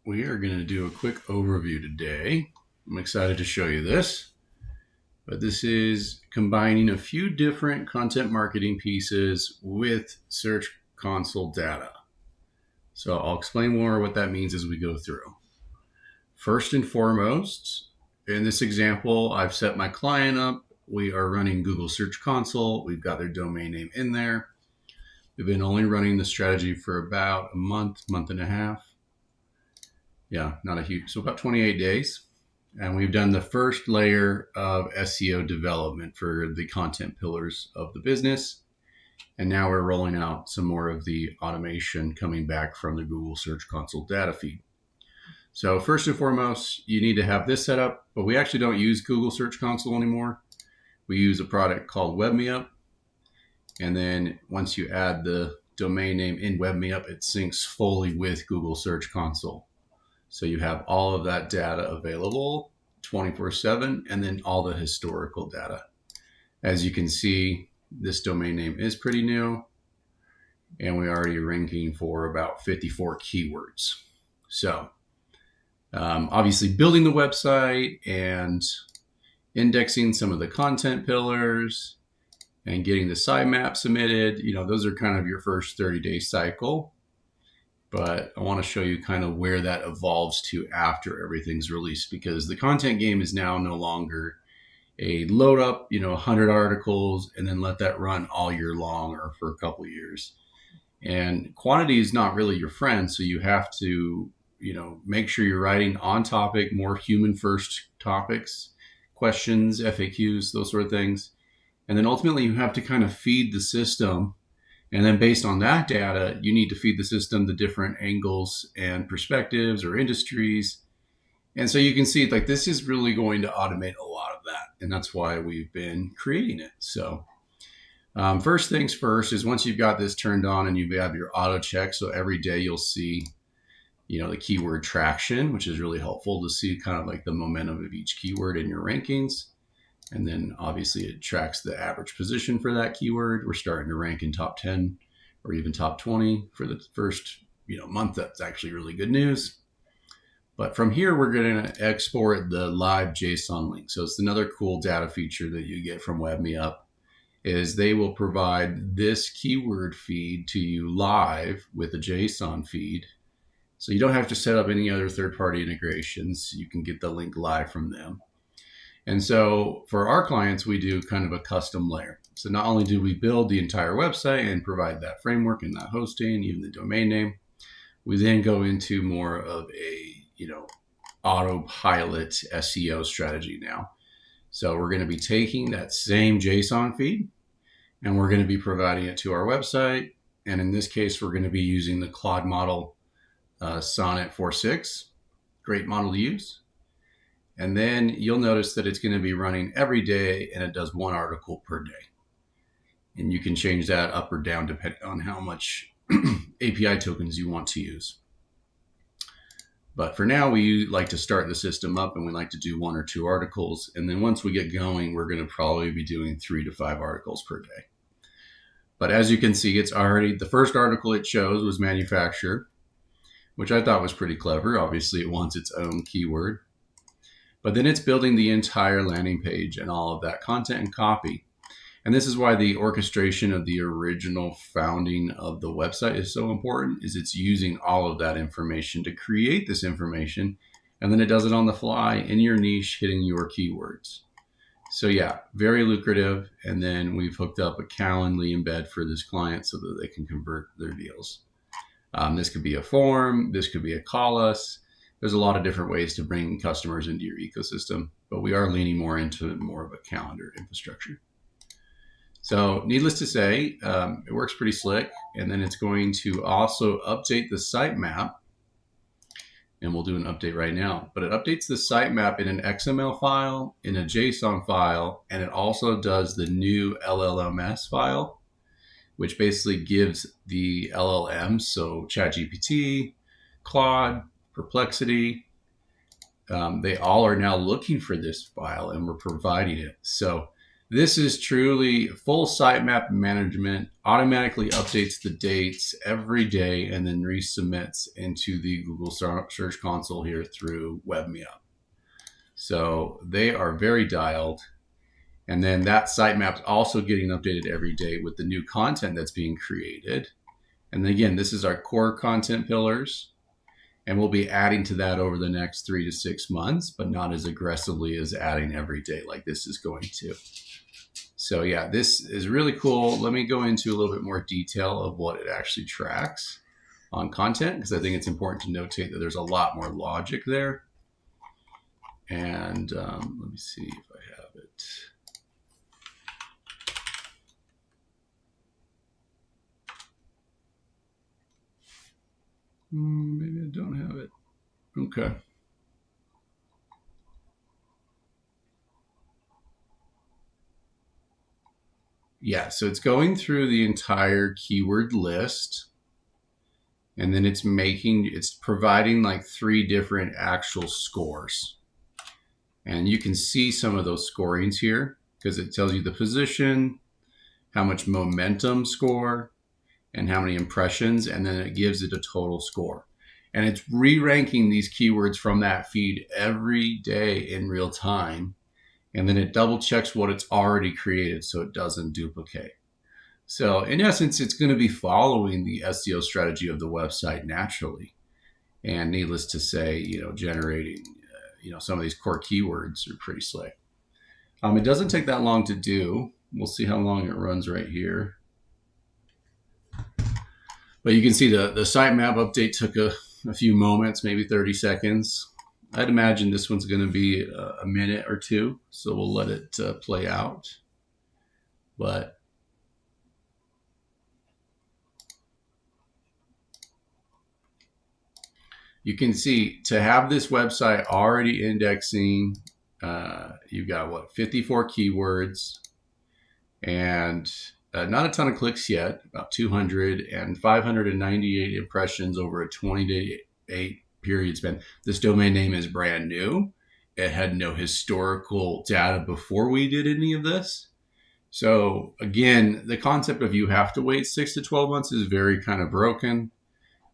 we are going to do a quick overview today. I'm excited to show you this, but this is combining a few different content marketing pieces with Search Console data. So I'll explain more what that means as we go through. First and foremost, in this example, I've set my client up. We are running Google Search Console. We've got their domain name in there. We've been only running the strategy for about a month and a half. Yeah, not a huge, so about 28 days. And we've done the first layer of SEO development for the content pillars of the business. And now we're rolling out some more of the automation coming back from the Google Search Console data feed. So first and foremost, you need to have this set up, but we actually don't use Google Search Console anymore. We use a product called WebMeUp. And then once you add the domain name in WebMeUp, it syncs fully with Google Search Console. So you have all of that data available 24/7 and then all the historical data. As you can see, this domain name is pretty new and we're already ranking for about 54 keywords. So obviously building the website and indexing some of the content pillars and getting the sitemap submitted, those are kind of your first 30-day cycle. But I want to show you kind of where that evolves to after everything's released, because the content game is now no longer a load up, 100 articles and then let that run all year long or for a couple of years. And quantity is not really your friend. So you have to, make sure you're writing on topic, more human first topics, questions, FAQs, those sort of things. And then ultimately you have to kind of feed the system. And then based on that data, you need to feed the system the different angles and perspectives or industries. And so you can see this is really going to automate a lot of that. And that's why we've been creating it. So first things first is once you've got this turned on and you have your auto check. So every day you'll see, the keyword traction, which is really helpful to see kind of the momentum of each keyword in your rankings. And then obviously it tracks the average position for that keyword. We're starting to rank in top 10 or even top 20 for the first, month. That's actually really good news. But from here, we're going to export the live JSON link. So it's another cool data feature that you get from WebMeUp is they will provide this keyword feed to you live with a JSON feed. So you don't have to set up any other third-party integrations. You can get the link live from them. And so for our clients, we do kind of a custom layer. So not only do we build the entire website and provide that framework and that hosting, even the domain name, we then go into more of a, autopilot SEO strategy now. So we're going to be taking that same JSON feed and we're going to be providing it to our website. And in this case, we're going to be using the Claude model Sonnet 4.6. Great model to use. And then you'll notice that it's going to be running every day and it does one article per day. And you can change that up or down depending on how much API tokens you want to use. But for now, we like to start the system up and we like to do 1 or 2 articles. And then once we get going, we're going to probably be doing 3 to 5 articles per day. But as you can see, it's already, the first article it chose was manufacturer, which I thought was pretty clever. Obviously, it wants its own keyword. But then it's building the entire landing page and all of that content and copy. And this is why the orchestration of the original founding of the website is so important, is it's using all of that information to create this information. And then it does it on the fly in your niche, hitting your keywords. So yeah, very lucrative. And then we've hooked up a Calendly embed for this client so that they can convert their deals. This could be a form. This could be a call us. There's a lot of different ways to bring customers into your ecosystem, but we are leaning more into more of a calendar infrastructure. So needless to say, it works pretty slick. And then it's going to also update the sitemap. And we'll do an update right now. But it updates the sitemap in an XML file, in a JSON file, and it also does the new LLMS file, which basically gives the LLMs, so ChatGPT, Claude, Perplexity, they all are now looking for this file and we're providing it. So This is truly full sitemap management, automatically updates the dates every day and then resubmits into the Google Search Console here through WebMeUp. So they are very dialed. And then that sitemap is also getting updated every day with the new content that's being created. And again, this is our core content pillars. And we'll be adding to that over the next 3 to 6 months, but not as aggressively as adding every day like this is going to. So yeah, this is really cool. Let me go into a little bit more detail of what it actually tracks on content, because I think it's important to notate that there's a lot more logic there. And let me see if I have it. Maybe I don't have it. Okay. Yeah, so it's going through the entire keyword list, and then it's providing like 3 different actual scores. And you can see some of those scorings here because it tells you the position, how much momentum score, and how many impressions, and then it gives it a total score. And it's re-ranking these keywords from that feed every day in real time. And then it double checks what it's already created so it doesn't duplicate. So in essence, it's going to be following the SEO strategy of the website naturally. And needless to say, generating, some of these core keywords are pretty slick. It doesn't take that long to do. We'll see how long it runs right here. But you can see the sitemap update took a few moments, maybe 30 seconds. I'd imagine this one's going to be a minute or two, so we'll let it play out. But you can see to have this website already indexing, you've got 54 keywords and not a ton of clicks yet, about 200 and 598 impressions over a 20-day period span. This domain name is brand new. It had no historical data before we did any of this. So again, the concept of you have to wait 6 to 12 months is very kind of broken.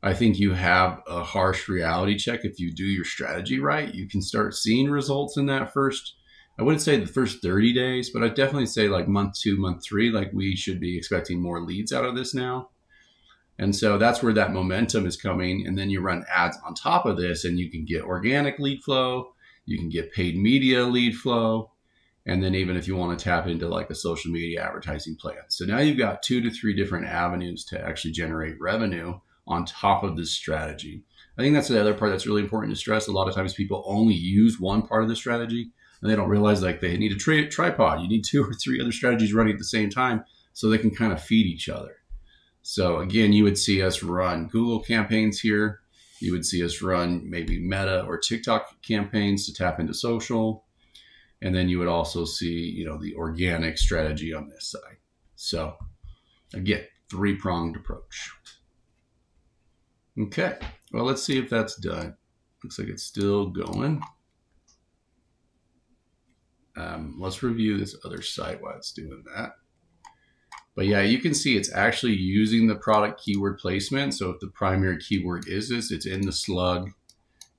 I think you have a harsh reality check. If you do your strategy right, you can start seeing results in that first, I wouldn't say the first 30 days, but I'd definitely say like month 2, month 3, like we should be expecting more leads out of this now. And so that's where that momentum is coming. And then you run ads on top of this and you can get organic lead flow. You can get paid media lead flow. And then even if you want to tap into like a social media advertising plan. So now you've got 2 to 3 different avenues to actually generate revenue on top of this strategy. I think that's the other part that's really important to stress. A lot of times people only use one part of the strategy and they don't realize like they need a tripod. You need 2 or 3 other strategies running at the same time so they can kind of feed each other. So again, you would see us run Google campaigns here. You would see us run maybe Meta or TikTok campaigns to tap into social. And then you would also see, the organic strategy on this side. So again, 3-pronged approach. Okay, well, let's see if that's done. Looks like it's still going. Let's review this other site while it's doing that. But yeah, you can see it's actually using the product keyword placement. So if the primary keyword is this, it's in the slug,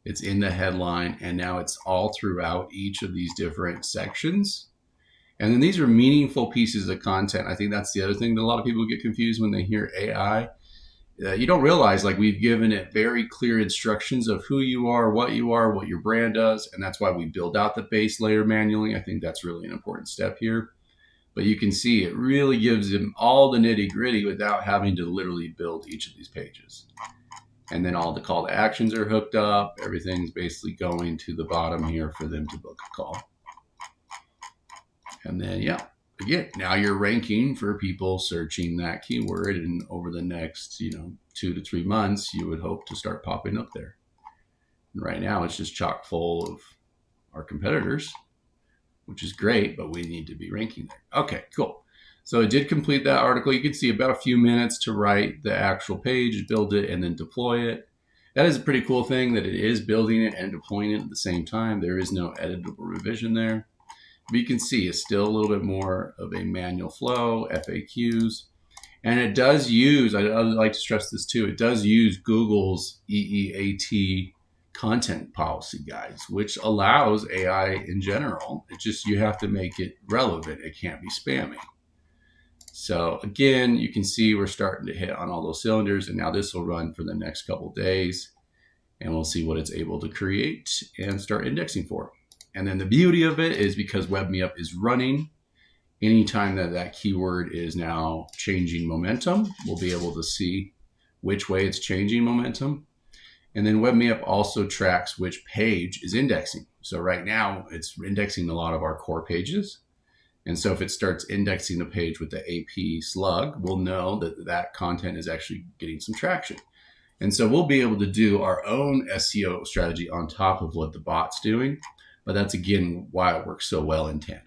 it's in the headline, and now it's all throughout each of these different sections. And then these are meaningful pieces of content. I think that's the other thing that a lot of people get confused when they hear AI. You don't realize like we've given it very clear instructions of who you are, what your brand does. And that's why we build out the base layer manually. I think that's really an important step here. But you can see it really gives them all the nitty gritty without having to literally build each of these pages. And then all the call to actions are hooked up. Everything's basically going to the bottom here for them to book a call. And then, yeah, again, now you're ranking for people searching that keyword. And over the next, 2 to 3 months, you would hope to start popping up there. And right now it's just chock full of our competitors, which is great, but we need to be ranking there. Okay, cool. So it did complete that article. You can see about a few minutes to write the actual page, build it, and then deploy it. That is a pretty cool thing that it is building it and deploying it at the same time. There is no editable revision there. But you can see it's still a little bit more of a manual flow, FAQs. And it does use, I'd like to stress this too, it does use Google's EEAT content policy guides, which allows AI in general. It's just you have to make it relevant. It can't be spammy. So again, you can see we're starting to hit on all those cylinders, and now this will run for the next couple of days, and we'll see what it's able to create and start indexing for. And then the beauty of it is because WebMeUp is running, anytime that keyword is now changing momentum, we'll be able to see which way it's changing momentum. And then WebMeUp also tracks which page is indexing. So right now it's indexing a lot of our core pages. And so if it starts indexing the page with the AP slug, we'll know that that content is actually getting some traction. And so we'll be able to do our own SEO strategy on top of what the bot's doing. But that's, again, why it works so well in tandem.